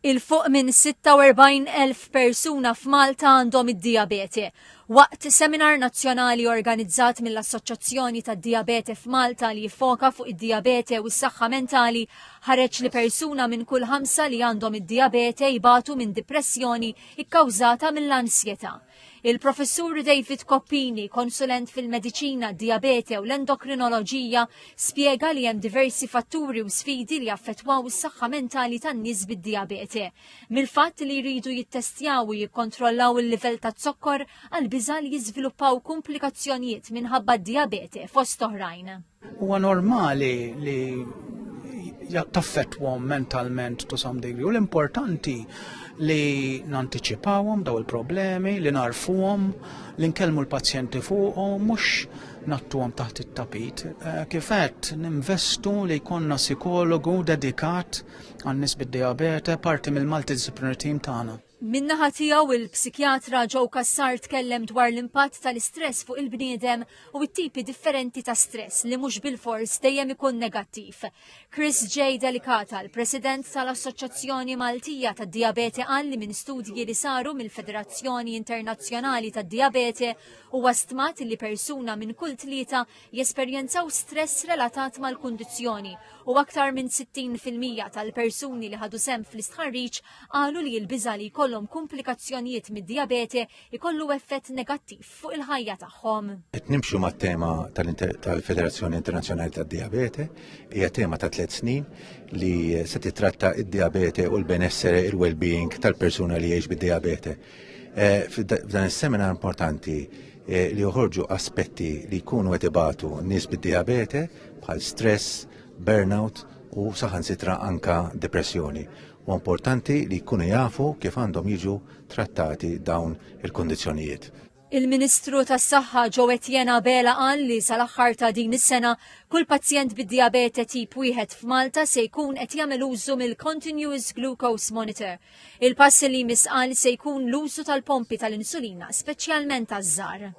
Il-fuq minn 46,000 persuna f'Malta għandhom id-diabete. Waqt seminar nazzjonali organizzat mill-Assoċjazzjoni tad-Diabete f'Malta li jiffoka fuq id-diabete u s-saħħa mentali, ħareġ li persuna minn kull 5 li għandhom id-diabete jibatu minn depressjoni ikkawżata mill-ansjetà. Il-professur David Coppini, konsulent fil-mediċina, diabete u l-endokrinoloġija, spjega li hemm diversi fatturi u sfidi li affettwaw is-saħħa mentali tan-nies bid-diabete. Mill-fatt li jridu jittestjaw u jikkontrollaw il-livell ta' zokkor għal biża' li jiżviluppaw komplikazzjonijiet minħabba d-diabete fost oħrajn. Huwa normali li taffettwhom mentalment to some degree. U l-importanti li nantiċipawhom daw il-problemi, li narfuhom, li nkellmu l-pazjenti fuqhom, mhux nattuhom taħt it-tapit. Kifet ninvestu li jkollna psikologu dedikat għan-nies bid-diabete, parti mill-multidisciplinary team tagħna. Min-naħa tiegħu il-psikjatra Joe Cassar tkellem dwar l-impatt tal-istress fuq il-bniedem u t-tipi differenti ta' stress li mhux bil-fors dejjem ikun negattiv. Chris J. Delicata, l-President tal-Assoċjazzjoni Maltija tad-Diabete, qal li minn studji li saru mill-Federazzjoni Internazzjonali tad-Diabete huwa stmat li persuna minn kull 3 jesperjenzaw stress relatat mal-kundizzjoni u aktar minn 60% tal-persuni li ħadu sem fl-istħarriġ qalu li l-biża' li jkollhom komplikazzjonijiet mid-diabete ikollu effett negattiv fuq il-ħajja tagħhom. Qed nimxu mat-tema tal-Federazzjoni Internazzjonali tad-Diabete, hija tema ta' 3 snin li se titratta id-diabete u l-benessere, il-well-being tal-persuna li jgħix bid-diabete. F'dan is-seminar importanti li joħorġu aspetti li jkunu qed ibatu nies bid-diabete bħal stress, burnout u saħansitra anka depressjoni. U importanti li jkunu jafu kif għandhom jiġu trattati dawn il-kondizzjonijiet. Il-Ministru tas-Saħħa Joe Etienne Abela qal li sal-aħħar ta' din is-sena kull pazjent bid-diabete tip 1 f'Malta se jkun qed jagħmel użu mill-Continuous Glucose Monitor. Il-pass li misqal se jkun l-użu tal-pompi tal-insulina, speċjalment taż-żgħar.